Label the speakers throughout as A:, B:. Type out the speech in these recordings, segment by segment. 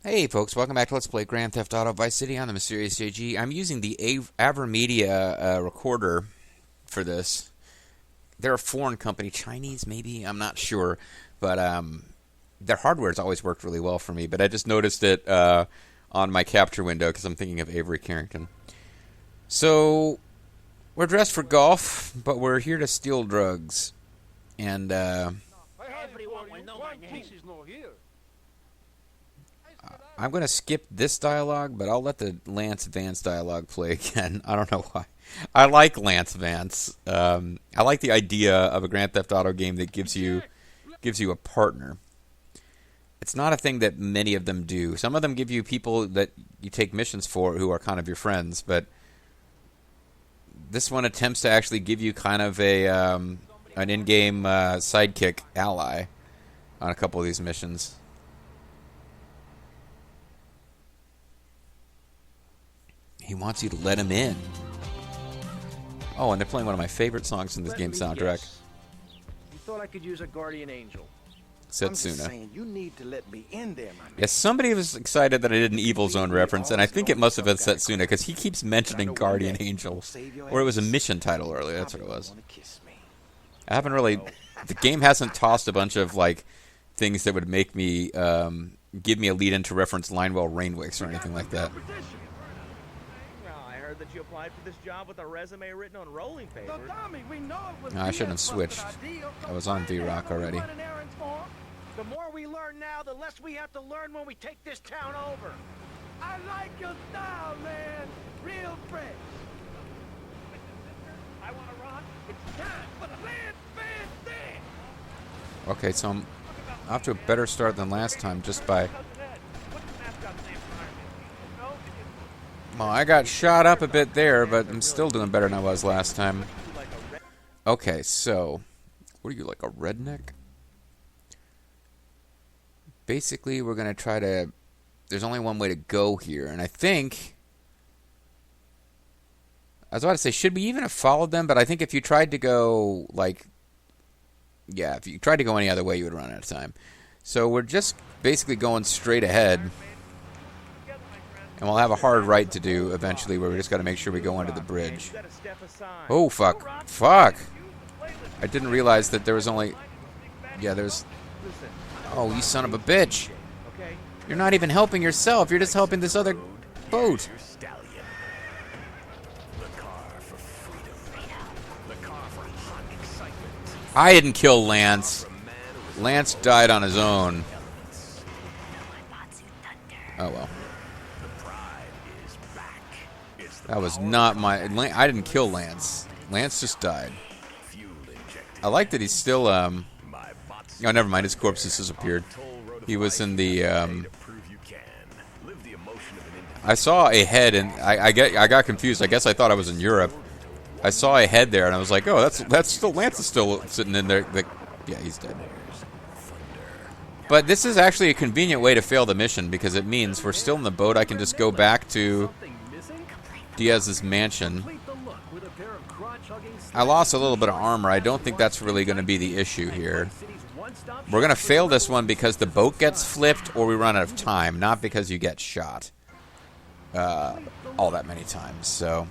A: Hey folks, welcome back to Let's Play Grand Theft Auto Vice City on the Mysterious JG. I'm using the AverMedia recorder for this. They're a foreign company, Chinese maybe, I'm not sure, but their hardware's always worked really well for me, but I just noticed it on my capture window because I'm thinking of Avery Carrington. So, we're dressed for golf, but we're here to steal drugs. And
B: Everyone will know my name.
A: I'm going to skip this dialogue, but I'll let the Lance Vance dialogue play again. I don't know why. I like Lance Vance. I like the idea of a Grand Theft Auto game that gives you a partner. It's not a thing that many of them do. Some of them give you people that you take missions for who are kind of your friends, but this one attempts to actually give you kind of an in-game sidekick ally on a couple of these missions. He wants you to let him in. Oh, and they're playing one of my favorite songs in this game soundtrack.
B: You thought I could use a guardian angel?
A: Setsuna.
C: I'm just saying, you need to let me in there, my man.
A: Yes, somebody was excited that I did an Evil Zone reference, and I think it must have been Setsuna, because he keeps mentioning Guardian Angel. Or it was a mission title earlier, that's what it was. I haven't really... The game hasn't tossed a bunch of, like, things that would make me... give me a lead-in to reference Linewell Rainwicks or anything like that.
D: That you applied for this job with a resume written on rolling paper.
A: No, I shouldn't have switched. I was on V-Rock already.
B: The more we learn now, the less we have to learn when we take this town over. I like your style, man. Real fresh. I want to run. It's time for the Vance.
A: Okay, so I'm off to a better start than last time just by... Well, I got shot up a bit there, but I'm still doing better than I was last time. Okay, so... What are you, like a redneck? Basically, we're going to try to... There's only one way to go here, and I think... I was about to say, should we even have followed them? But I think if you tried to go, like... Yeah, if you tried to go any other way, you would run out of time. So we're just basically going straight ahead. And we'll have a hard right to do eventually where we just got to make sure we go under the bridge. Oh, fuck. Fuck! I didn't realize that there was only... Yeah, there's... Oh, you son of a bitch! You're not even helping yourself, you're just helping this other boat! I didn't kill Lance. Lance died on his own. Oh, well. That was not my... I didn't kill Lance. Lance just died. I like that he's still, Oh, never mind. His corpse has disappeared. He was in the, I saw a head, and I got confused. I guess I thought I was in Europe. I saw a head there, and I was like, oh, that's still... Lance is still sitting in there. Yeah, he's dead. But this is actually a convenient way to fail the mission, because it means we're still in the boat. I can just go back to... Diaz's mansion. I lost a little bit of armor. I don't think that's really going to be the issue here. We're going to fail this one because the boat gets flipped or we run out of time, not because you get shot all that many times. So...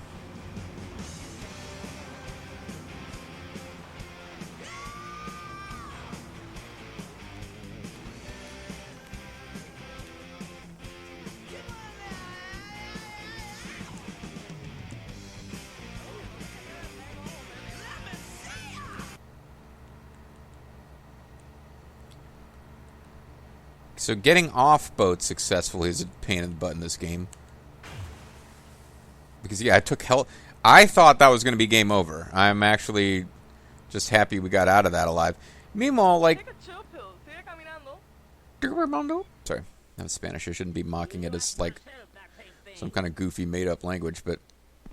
A: So getting off boat successfully is a pain in the butt in this game. Because, yeah, I took hell... I thought that was going to be game over. I'm actually just happy we got out of that alive. Meanwhile, like... Sorry, that was Spanish. I shouldn't be mocking it as, like, some kind of goofy, made-up language, but...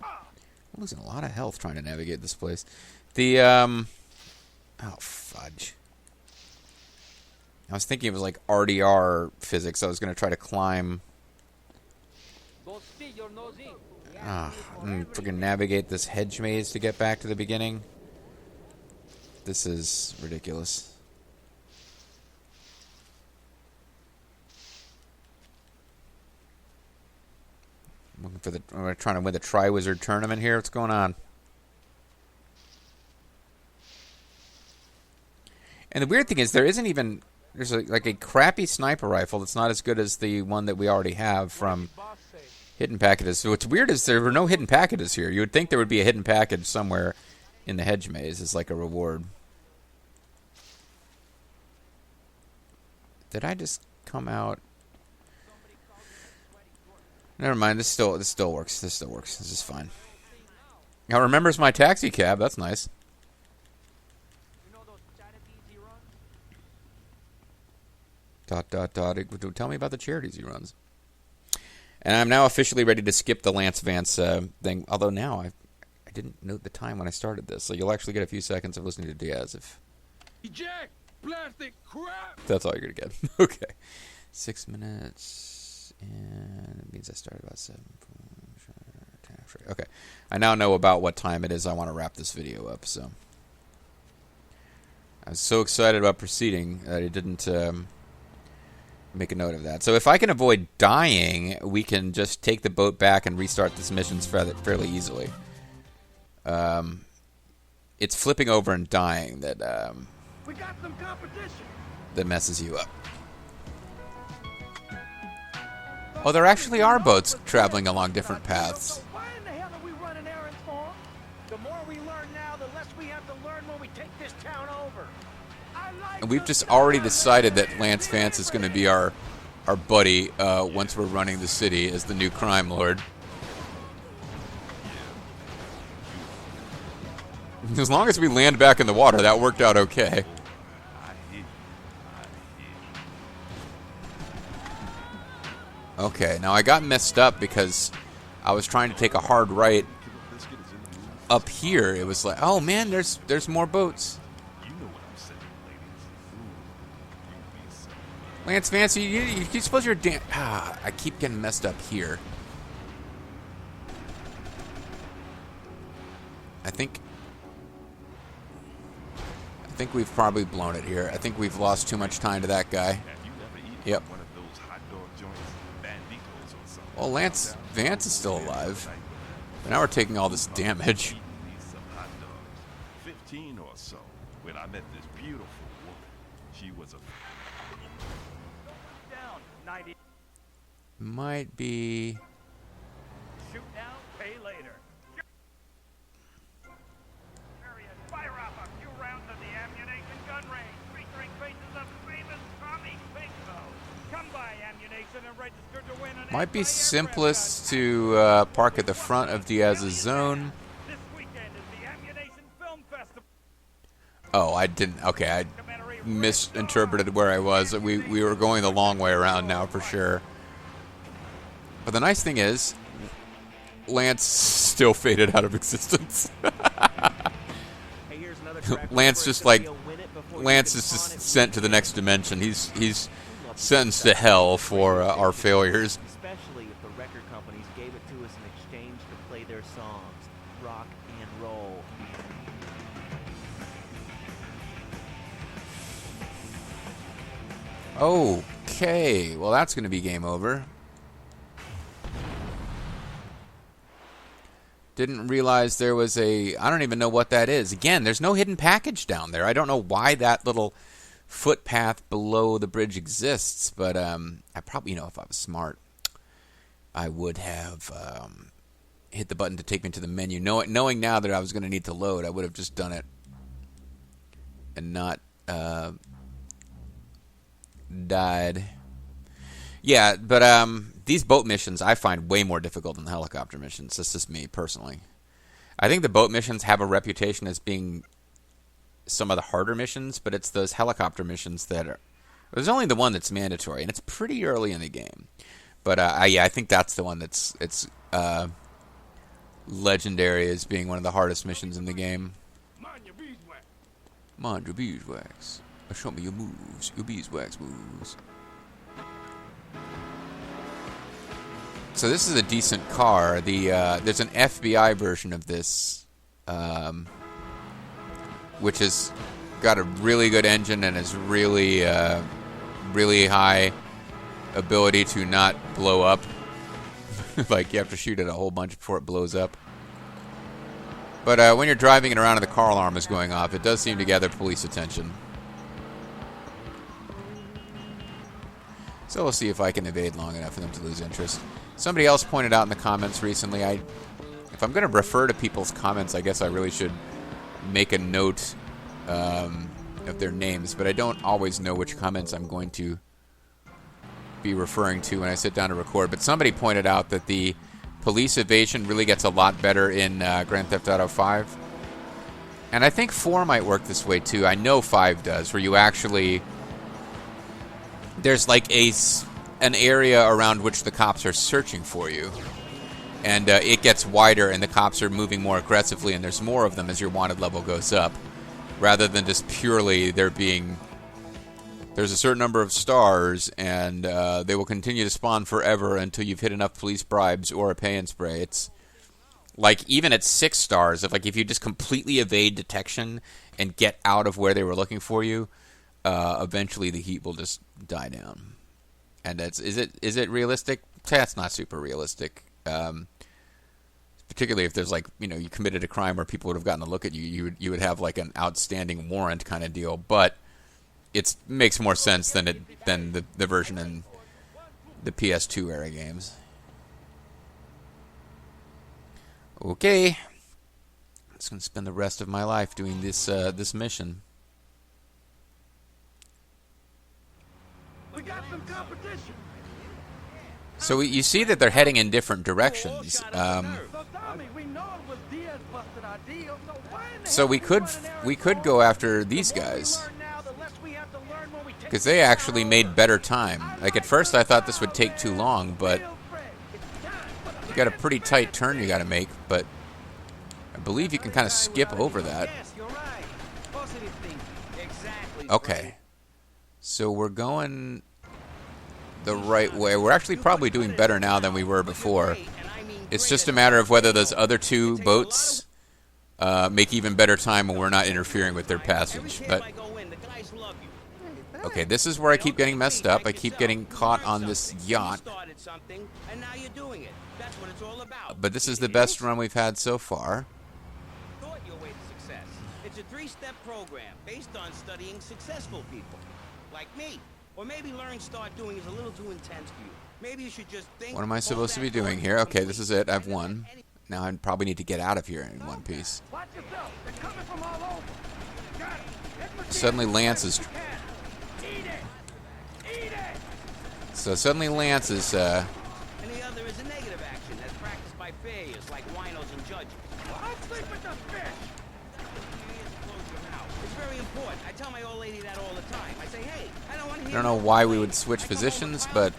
A: I'm losing a lot of health trying to navigate this place. The, Oh, fudge. I was thinking it was like RDR physics. I was going to try to climb. Freaking navigate this hedge maze to get back to the beginning. This is ridiculous. for the. We're trying to win the Tri-Wizard tournament here. What's going on? And the weird thing is, there isn't even. There's like a crappy sniper rifle that's not as good as the one that we already have from hidden packages. So what's weird is there were no hidden packages here. You would think there would be a hidden package somewhere in the hedge maze as like a reward. Did I just come out? Never mind. This still works. This still works. This is fine. Now remembers my taxi cab. That's nice. Dot, dot, dot. Tell me about the charities he runs. And I'm now officially ready to skip the Lance Vance thing. Although now I didn't note the time when I started this. So you'll actually get a few seconds of listening to Diaz if...
B: Eject! Plastic crap!
A: That's all you're going to get. Okay. 6 minutes. And it means I started about 7. Okay. I now know about what time it is I want to wrap this video up. So I was so excited about proceeding that I didn't... make a note of that. So if I can avoid dying, we can just take the boat back and restart this mission fairly easily. It's flipping over and dying that
B: We got some competition.
A: that messes you up. Oh, there actually are boats traveling along different paths.
B: So why in the hell are we running errands for? The more we learn now, the less we have to learn when we take this town over.
A: And we've just already decided that Lance Vance is going to be our buddy once we're running the city as the new crime lord. As long as we land back in the water, that worked out okay. Okay, now I got messed up because I was trying to take a hard right up here. It was like, oh man, there's more boats. Lance Vance, you suppose you're damn... I keep getting messed up here. I think we've probably blown it here. I think we've lost too much time to that guy. Yep. Well, Lance Vance is still alive. But now we're taking all this damage.
E: 15 or so when I met this beautiful woman. She was a...
B: Down, 90.
A: Might be...
B: Shoot now, pay later. Area, fire off a few rounds of the ammunition gun range, featuring faces of famous Tommy Bingo. Come by ammunition and register to win an...
A: Might be simplest to park at the front of Diaz's zone.
B: This weekend is the Ammunition Film Festival.
A: Oh, I didn't... Okay, I misinterpreted where I was. We were going the long way around now for sure. But the nice thing is, Lance still faded out of existence.
D: Hey, here's another track
A: Lance
D: where
A: just
D: it's
A: like
D: gonna be a win it before you
A: Lance
D: get
A: is just
D: on it.
A: sent to the next dimension. He's sentenced to hell for our failures.
D: Especially if the record companies gave it to us in exchange to play their songs, rock and roll.
A: Okay, well that's going to be game over. Didn't realize there was a... I don't even know what that is. Again, there's no hidden package down there. I don't know why that little footpath below the bridge exists, but I probably, if I was smart, I would have hit the button to take me to the menu. Knowing now that I was going to need to load, I would have just done it and not died. Yeah, but these boat missions I find way more difficult than the helicopter missions. That's just me, personally. I think the boat missions have a reputation as being some of the harder missions, but it's those helicopter missions that are... There's only the one that's mandatory, and it's pretty early in the game. But, yeah, I think that's the one that's legendary as being one of the hardest missions in the game.
B: Mind your beeswax.
A: Mind your beeswax. Show me your moves, your beeswax moves. So this is a decent car. There's an FBI version of this, which has got a really good engine and is really, really high ability to not blow up. Like, you have to shoot it a whole bunch before it blows up. But when you're driving it around and the car alarm is going off, it does seem to gather police attention. So we'll see if I can evade long enough for them to lose interest. Somebody else pointed out in the comments recently, if I'm going to refer to people's comments, I guess I really should make a note of their names, but I don't always know which comments I'm going to be referring to when I sit down to record. But somebody pointed out that the police evasion really gets a lot better in Grand Theft Auto 5. And I think 4 might work this way too. I know 5 does, where you actually... There's like an area around which the cops are searching for you. And it gets wider and the cops are moving more aggressively and there's more of them as your wanted level goes up. Rather than just purely there's a certain number of stars and they will continue to spawn forever until you've hit enough police bribes or a pay and spray. It's like even at 6 stars, if you just completely evade detection and get out of where they were looking for you, eventually the heat will just die down. And is it realistic? That's not super realistic. Particularly if there's you committed a crime where people would have gotten a look at you, you would have like an outstanding warrant kind of deal. But it makes more sense than the version in the PS2 era games. Okay, I'm just gonna spend the rest of my life doing this mission.
B: We got some competition.
A: So you see that they're heading in different directions.
B: So Tommy, we know it was Diaz busted our deal, so why in the
A: So
B: hell
A: we could go after these guys, because they actually made better time. Like at first I thought this would take too long, but you got a pretty tight turn you got to make. But I believe you can kind of skip over that. Okay, so we're going the right way. We're actually probably doing better now than we were before. It's just a matter of whether those other 2 boats make even better time when we're not interfering with their passage. But okay, this is where I keep getting messed up. I keep getting caught on this yacht. But this is the best run we've had so far.
F: It's a 3-step program based on studying successful people like me. Or maybe learning start doing is a little too intense for you. Maybe you should just think.
A: What am I supposed to be doing here? Okay, this is it. I've won. Now I probably need to get out of here in one piece.
B: Watch yourself. They're coming from all over. Got it.
A: Suddenly Lance is...
B: Eat it. Eat it.
A: So suddenly Lance is...
F: And the other is a negative action that's practiced by failures like winos and judges.
B: I'll sleep with the fish.
F: It's very important. I tell my old lady that all the time. I say, hey, I don't want to hear.
A: I don't know why we would switch positions, but...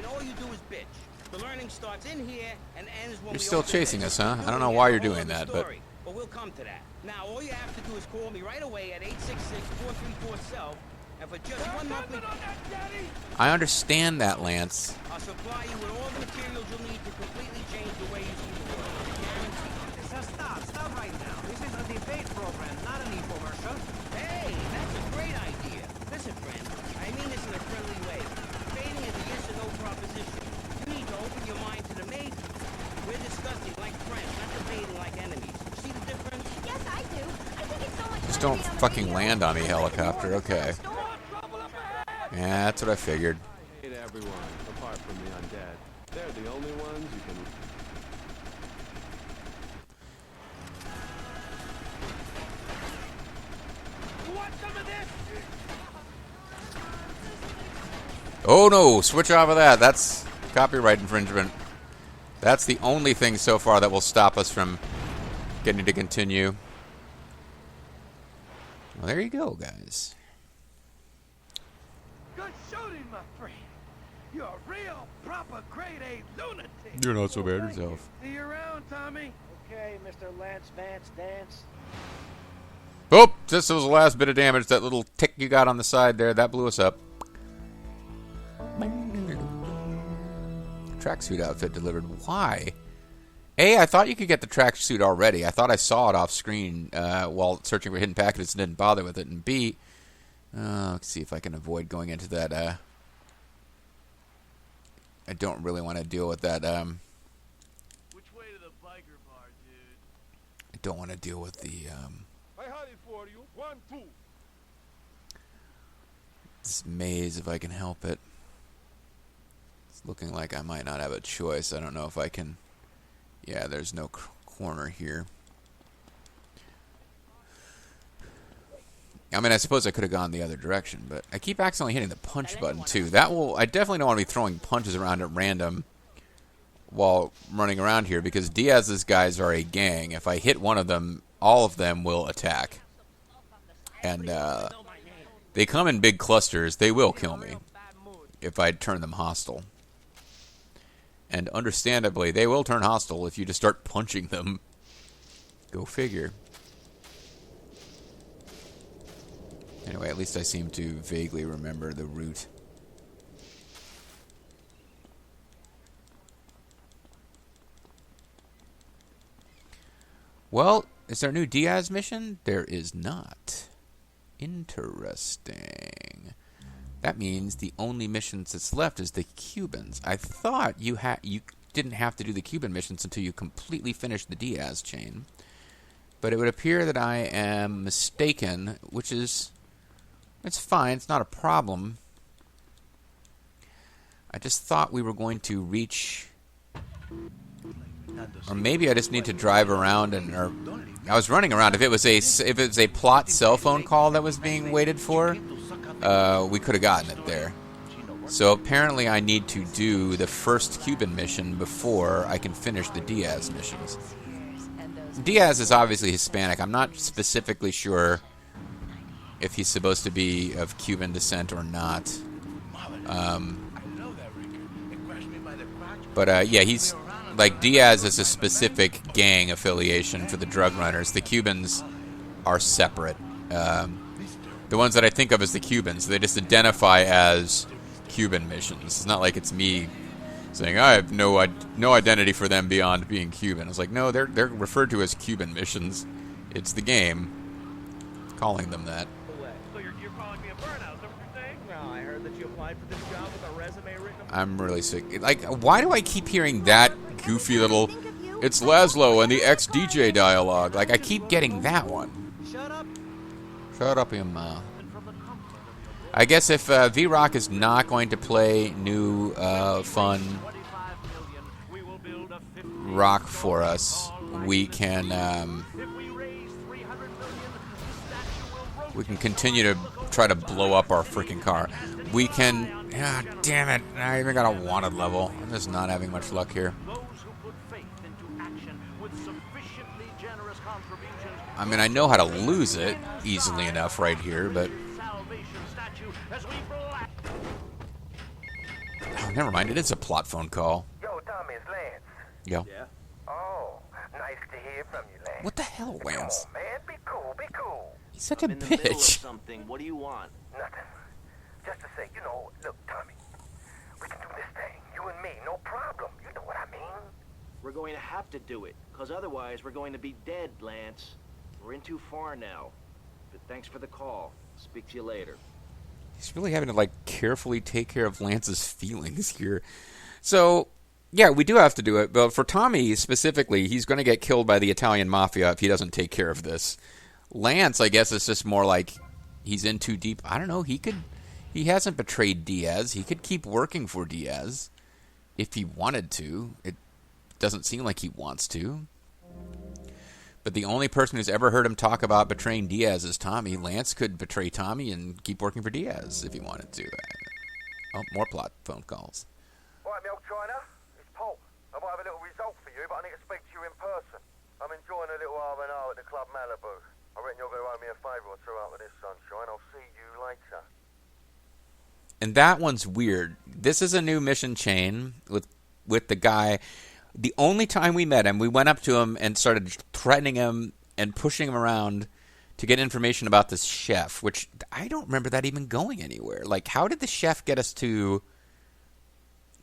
F: All you do is bitch. The learning starts in here and ends when
A: You're still chasing us, huh? I don't know why you're doing that, but...
F: But we'll come to that. Now, all you have to do is call me right away at 866-434-SELF, and for just one monthly...
A: I understand that, Lance.
F: I'll supply you with all the materials you'll need to completely change the way you see the world.
D: So stop right now. This is a debate program, not an infomercial.
F: Hey, that's a great idea. Listen, friend, I mean this in a friendly way. Debating is a yes or no proposition. You need to open your mind to the maybe. We're discussing like friends, not debating like enemies. See the difference?
G: Yes, I do. I think it's so much
A: Just
G: fun
A: don't
G: to be on the
A: fucking
G: radio
A: land on me,
G: and
A: helicopter. Okay. Yeah, that's what I figured.
H: Hate everyone, apart from the undead. They're the only ones you can...
B: You want some of this?
A: Oh no, switch off of that. That's copyright infringement. That's the only thing so far that will stop us from getting to continue. Well, there you go, guys.
B: Good shooting, my friend. You're a real, proper, grade A lunatic.
A: You're not so bad yourself.
B: See you around, Tommy.
C: Okay, Mr. Lance Vance Dance.
A: Oh, this was the last bit of damage. That little tick you got on the side there, that blew us up. Tracksuit outfit delivered. Why? A, I thought you could get the tracksuit already. I thought I saw it off screen while searching for hidden packages and didn't bother with it. And B, let's see if I can avoid going into that. I don't really want to deal with that don't want to deal with the
E: I had it for you. 1, 2.
A: this maze if I can help it. It's looking like I might not have a choice. I don't know if I can. Yeah, there's no corner here. I mean, I suppose I could have gone the other direction, but I keep accidentally hitting the punch button too. I definitely don't want to be throwing punches around at random while running around here, because Diaz's guys are a gang. If I hit one of them, all of them will attack. And they come in big clusters. They will kill me if I turn them hostile. And understandably, they will turn hostile if you just start punching them. Go figure. Anyway, at least I seem to vaguely remember the route. Well, is there a new Diaz mission? There is not. Interesting. That means the only missions that's left is the Cubans. I thought you didn't have to do the Cuban missions until you completely finished the Diaz chain. But it would appear that I am mistaken, which is... It's fine. It's not a problem. I just thought we were going to reach... Or maybe I just need to drive around and... Or I was running around. If it was a plot cell phone call that was being waited for, we could have gotten it there. So apparently I need to do the first Cuban mission before I can finish the Diaz missions. Diaz is obviously Hispanic. I'm not specifically sure if he's supposed to be of Cuban descent or not. Yeah, he's... Like, Diaz is a specific gang affiliation for the drug runners. The Cubans are separate. The ones that I think of as the Cubans, they just identify as Cuban missions. It's not like it's me saying, I have no identity for them beyond being Cuban. It's like, no, they're referred to as Cuban missions. It's the game calling them that.
B: So you're calling me a burnout, is that what you're saying?
D: No, I heard that you applied for this job with a resume written.
A: I'm really sick. Like, why do I keep hearing that goofy little, it's Laszlo and the ex-DJ dialogue? Like, I keep getting that one.
D: Shut up.
A: Shut up your mouth. I guess if V-Rock is not going to play new, fun rock for us, we can continue to try to blow up our freaking car. We can... Ah, damn it. I even got a wanted level. I'm just not having much luck here. I mean, I know how to lose it easily enough right here, but... Oh, never mind. It is a plot phone call.
I: Yo, Tommy, it's Lance.
A: Yo.
H: Yeah?
I: Oh, nice to hear from you, Lance.
A: What the hell, Vance?
I: Come on, man. Be cool, be cool.
A: He's such
D: I'm
A: a
D: in the middle of
A: bitch.
D: something. What do you want?
I: Nothing. Just to say, look, Tommy, we can do this thing. You and me, no problem. You know what I mean?
F: We're going to have to do it, because otherwise we're going to be dead, Lance. We're in too far now. But thanks for the call. Speak to you later.
A: He's really having to, like, carefully take care of Lance's feelings here. So, yeah, we do have to do it. But for Tommy, specifically, he's going to get killed by the Italian mafia if he doesn't take care of this. Lance, I guess, is just more like he's in too deep. I don't know. He hasn't betrayed Diaz. He could keep working for Diaz if he wanted to. It doesn't seem like he wants to. But the only person who's ever heard him talk about betraying Diaz is Tommy. Lance could betray Tommy and keep working for Diaz if he wanted to. Oh, more plot phone calls.
I: All right, me old China, it's Paul. I might have a little result for you, but I need to speak to you in person. I'm enjoying a little R&R at the Club Malibu. I reckon you're going to owe me a favour or two out of this, sunshine. I'll see you later.
A: And that one's weird. This is a new mission chain with the guy. The only time we met him, we went up to him and started threatening him and pushing him around to get information about this chef, which I don't remember that even going anywhere. Like, how did the chef get us to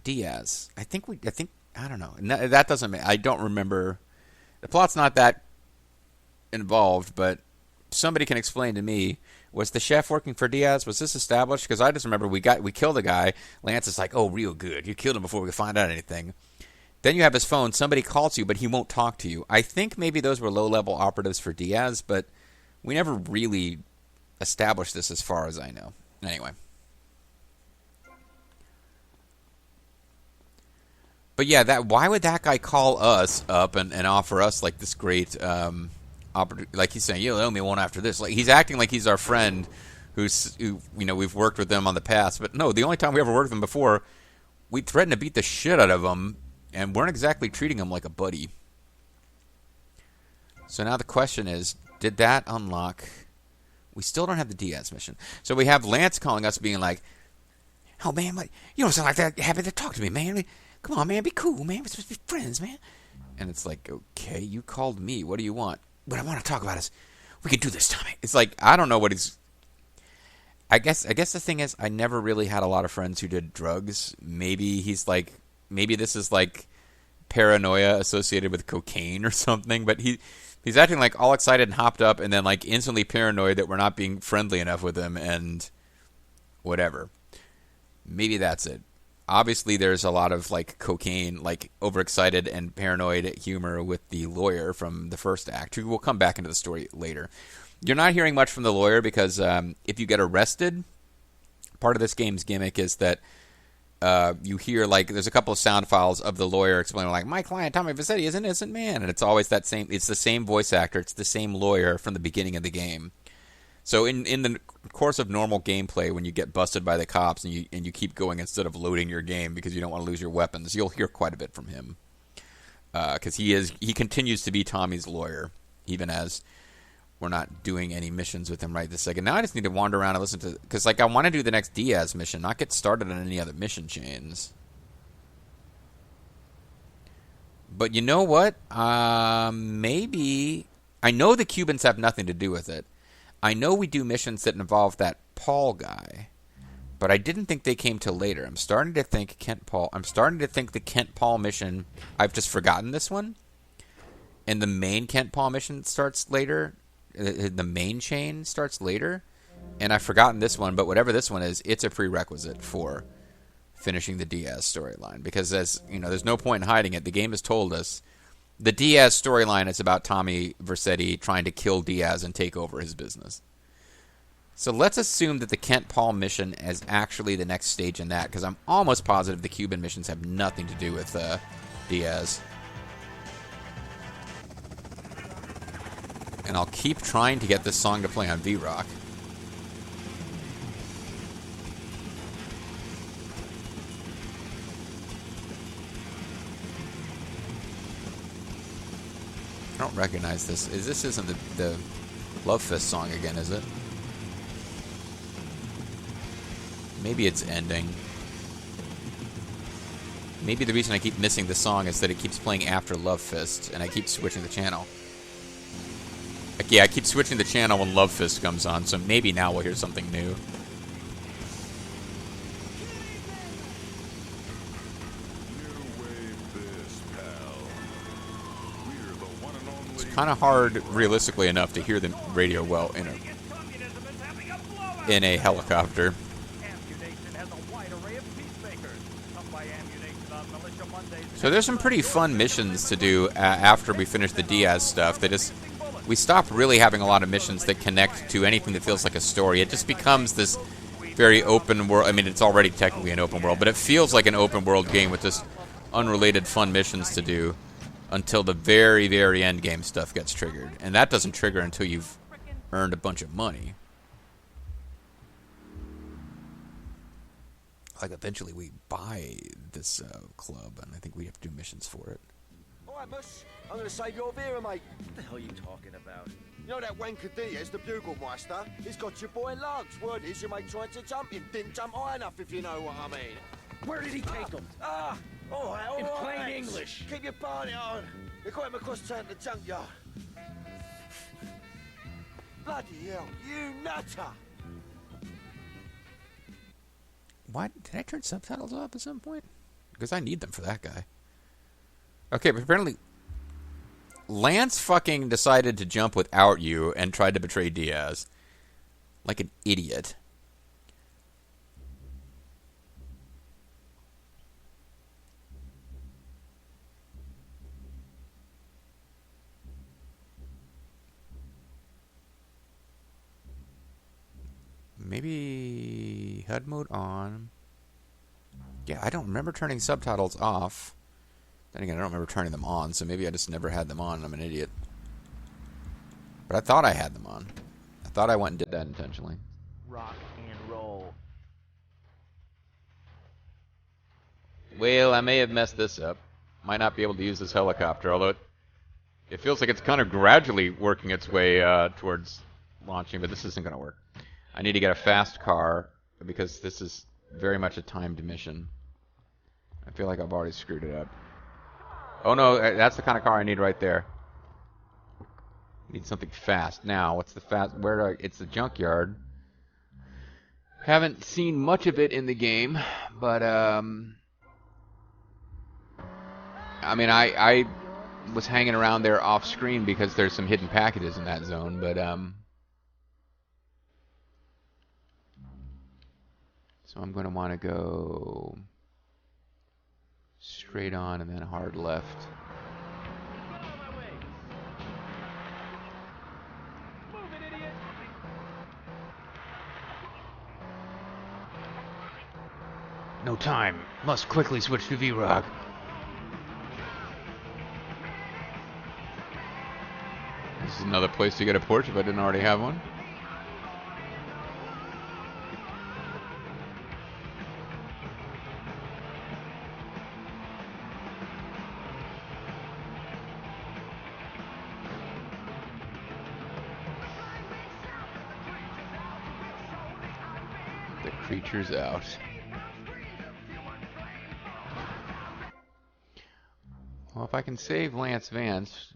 A: Diaz? I don't know. No, that doesn't make... I don't remember. The plot's not that involved, but somebody can explain to me, was the chef working for Diaz? Was this established? Because I just remember we killed a guy. Lance is like, oh, real good. You killed him before we could find out anything. Then you have his phone. Somebody calls you, but he won't talk to you. I think maybe those were low-level operatives for Diaz, but we never really established this as far as I know. Anyway. But yeah, why would that guy call us up and offer us like this great like he's saying, you'll owe me one after this. Like he's acting like he's our friend who we've worked with them on the past. But no, the only time we ever worked with them before, we threatened to beat the shit out of him and weren't exactly treating him like a buddy. So now the question is, did that unlock? We still don't have the Diaz mission. So we have Lance calling us being like, oh man, you don't sound like that happy to talk to me, man. Come on, man, be cool, man. We're supposed to be friends, man. And it's like, okay, you called me. What do you want? What I want to talk about is, we can do this, Tommy. It's like, I don't know what he's... I guess the thing is, I never really had a lot of friends who did drugs. Maybe this is like paranoia associated with cocaine or something. But he's acting like all excited and hopped up and then like instantly paranoid that we're not being friendly enough with him and whatever. Maybe that's it. Obviously, there's a lot of like cocaine, like overexcited and paranoid humor with the lawyer from the first act, who will come back into the story later. You're not hearing much from the lawyer because if you get arrested, part of this game's gimmick is that you hear like there's a couple of sound files of the lawyer explaining like, my client Tommy Vassetti is an innocent man, and it's always that same. It's the same voice actor. It's the same lawyer from the beginning of the game. So in the course of normal gameplay, when you get busted by the cops and you keep going instead of loading your game because you don't want to lose your weapons, you'll hear quite a bit from him because he continues to be Tommy's lawyer even as we're not doing any missions with him right this second. Now I just need to wander around and listen to because like I want to do the next Diaz mission, not get started on any other mission chains. But you know what? Maybe I know the Cubans have nothing to do with it. I know we do missions that involve that Paul guy, but I didn't think they came till later. I'm starting to think the Kent Paul mission. I've just forgotten this one, and the main Kent Paul mission starts later. The main chain starts later, and I've forgotten this one. But whatever this one is, it's a prerequisite for finishing the Diaz storyline because, as you know, there's no point in hiding it. The game has told us. The Diaz storyline is about Tommy Vercetti trying to kill Diaz and take over his business. So let's assume that the Kent Paul mission is actually the next stage in that, because I'm almost positive the Cuban missions have nothing to do with Diaz. And I'll keep trying to get this song to play on V-Rock. I don't recognize this. This isn't the Love Fist song again, is it? Maybe it's ending. Maybe the reason I keep missing the song is that it keeps playing after Love Fist, and I keep switching the channel. Like, yeah, I keep switching the channel when Love Fist comes on, so maybe now we'll hear something new. Kind of hard, realistically enough, to hear the radio well in a helicopter. So there's some pretty fun missions to do after we finish the Diaz stuff. We stop really having a lot of missions that connect to anything that feels like a story. It just becomes this very open world. I mean, it's already technically an open world, but it feels like an open world game with just unrelated fun missions to do. Until the very, very end game stuff gets triggered. And that doesn't trigger until you've earned a bunch of money. Like, eventually we buy this club, and I think we have to do missions for it.
I: Alright, Mus. I'm gonna save your Vera, mate.
D: What the hell are you talking about?
I: You know that wanker Diaz, the Bugelmeister? He's got your boy Lugs. Word is your mate tried to jump him. Didn't jump high enough, if you know what I mean.
F: Where did he take him?
I: All
F: In
I: right,
F: plain
I: lads.
F: English.
I: Keep your party on. They got him across town to the junkyard. Bloody hell, you nutter!
A: Why did I turn subtitles off at some point? Because I need them for that guy. Okay, but apparently Lance fucking decided to jump without you and tried to betray Diaz. Like an idiot. HUD mode on. Yeah, I don't remember turning subtitles off. Then again, I don't remember turning them on, so maybe I just never had them on and I'm an idiot. But I thought I had them on. I thought I went and did that intentionally.
D: Rock and roll.
A: Well, I may have messed this up. Might not be able to use this helicopter, although it feels like it's kind of gradually working its way towards launching, but this isn't going to work. I need to get a fast car because this is very much a timed mission. I feel like I've already screwed it up. Oh no, that's the kind of car I need right there. I need something fast. Now, what's the fast? Where do I, it's the junkyard. Haven't seen much of it in the game, but I mean, I was hanging around there off screen because there's some hidden packages in that zone, but so I'm going to want to go straight on and then hard left. No time. Must quickly switch to V-Rock. This is another place to get a Porsche if I didn't already have one. The creature's out. Well, if I can save Lance Vance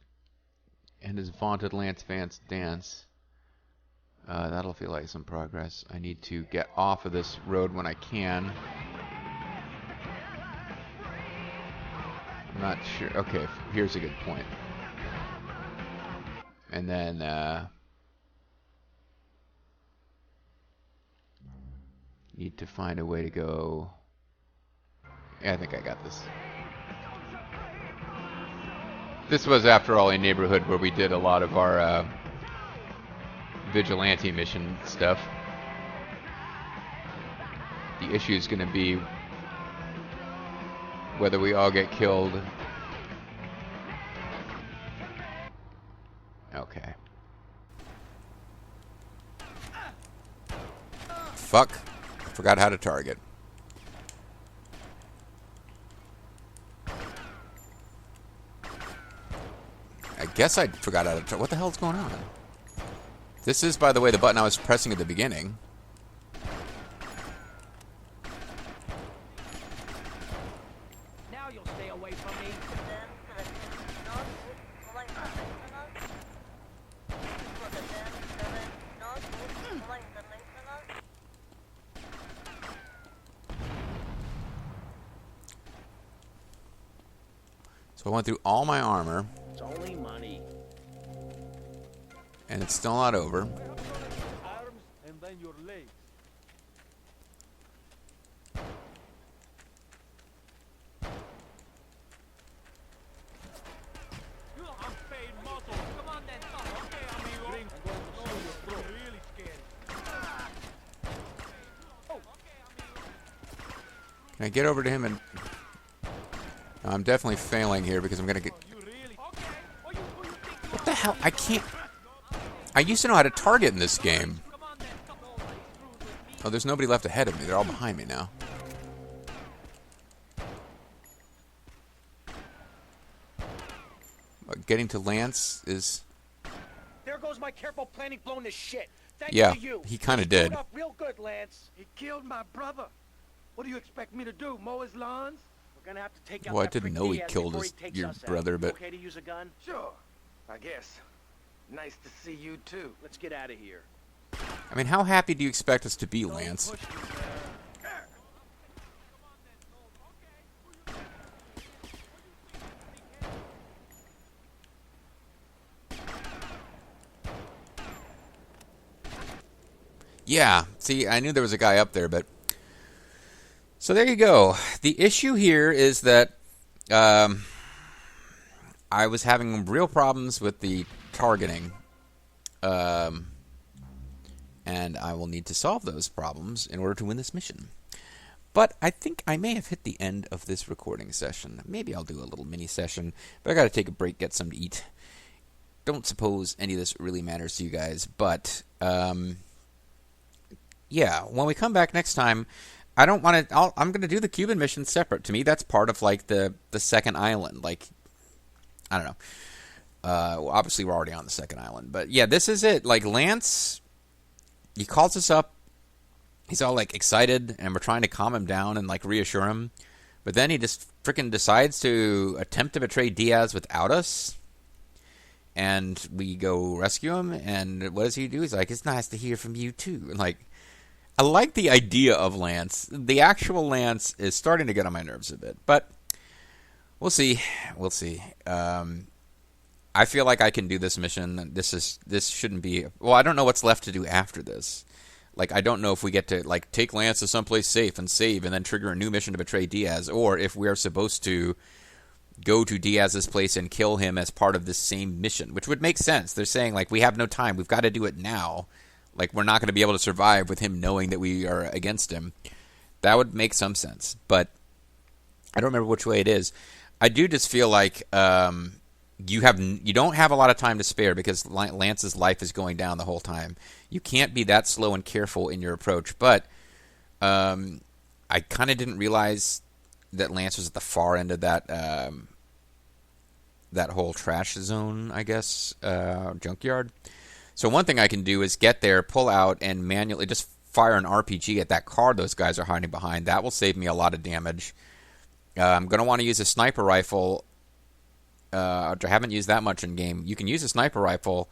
A: and his vaunted Lance Vance dance, that'll feel like some progress. I need to get off of this road when I can. I'm not sure. Okay, here's a good point. And then need to find a way to go. Yeah, I think I got this. This was, after all, a neighborhood where we did a lot of our vigilante mission stuff. The issue is going to be whether we all get killed. Okay. Fuck. Forgot how to target. I guess I forgot how to target. What the hell's going on? This is, by the way, the button I was pressing at the beginning.
F: Now you'll stay away from me.
A: So I went through all my armor.
F: It's only money.
A: And it's still not over.
B: Arms and then your legs. You unpaid muscle. Come on then, okay, amigo. I'm going to show you, bro. Really scary. Oh, okay, amigo.
A: Can I get over to him and... I'm definitely failing here because I'm going to get... What the hell? I can't... I used to know how to target in this game. Oh, there's nobody left ahead of me. They're all behind me now. Getting to Lance is...
C: There goes my careful planning blown to shit. Thanks
A: Yeah,
C: to you.
A: he kind of
C: You screwed
A: did.
C: up real good, Lance.
B: He killed my brother. What do you expect me to do? Mow his lawns?
C: We're gonna have to take out
A: Well, I
C: that
A: didn't
C: prick
A: know he
C: Diaz
A: killed
C: before
A: his,
C: he takes
A: your
C: us out.
A: brother, but...
C: Okay to use a gun?
B: Sure. I guess. Nice to see you too.
C: Let's get out of here.
A: I mean, how happy do you expect us to be, Lance?
B: Push me.
A: Yeah, see, I knew there was a guy up there, but... So there you go. The issue here is that I was having real problems with the targeting. And and I will need to solve those problems in order to win this mission. But I think I may have hit the end of this recording session. Maybe I'll do a little mini session, but I got to take a break, get something to eat. Don't suppose any of this really matters to you guys, but yeah, when we come back next time, I don't want to. I'm going to do the Cuban mission separate. To me, that's part of like the second island. Like, I don't know. Well, obviously, we're already on the second island, but yeah, this is it. Like Lance, he calls us up. He's all like excited, and we're trying to calm him down and like reassure him, but then he just freaking decides to attempt to betray Diaz without us. And we go rescue him, and what does he do? He's like, "It's nice to hear from you too." And like, I like the idea of Lance. The actual Lance is starting to get on my nerves a bit, but we'll see. We'll see. I feel like I can do this mission. This shouldn't be. Well, I don't know what's left to do after this. Like, I don't know if we get to like take Lance to someplace safe and save, and then trigger a new mission to betray Diaz, or if we are supposed to go to Diaz's place and kill him as part of this same mission, which would make sense. They're saying, like, we have no time. We've got to do it now. Like, we're not going to be able to survive with him knowing that we are against him. That would make some sense. But I don't remember which way it is. I do just feel like you don't have a lot of time to spare because Lance's life is going down the whole time. You can't be that slow and careful in your approach. But I kind of didn't realize that Lance was at the far end of that whole trash zone, I guess, junkyard. So one thing I can do is get there, pull out, and manually just fire an RPG at that car those guys are hiding behind. That will save me a lot of damage. I'm going to want to use a sniper rifle, which I haven't used that much in game. You can use a sniper rifle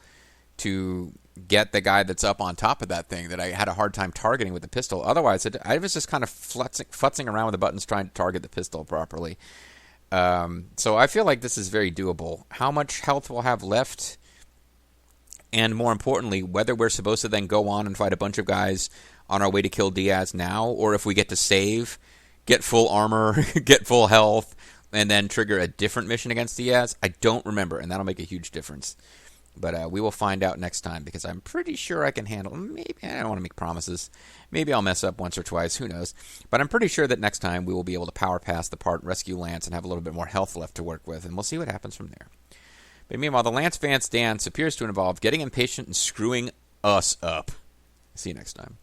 A: to get the guy that's up on top of that thing that I had a hard time targeting with the pistol. Otherwise, I was just kind of futzing around with the buttons trying to target the pistol properly. So I feel like this is very doable. How much health we'll have left, and more importantly, whether we're supposed to then go on and fight a bunch of guys on our way to kill Diaz now, or if we get to save, get full armor, get full health, and then trigger a different mission against Diaz, I don't remember, and that'll make a huge difference. But we will find out next time, because I'm pretty sure I can handle. Maybe I don't want to make promises. Maybe I'll mess up once or twice. Who knows? But I'm pretty sure that next time we will be able to power past the part, rescue Lance, and have a little bit more health left to work with, and we'll see what happens from there. But meanwhile, the Lance Vance dance appears to involve getting impatient and screwing us up. See you next time.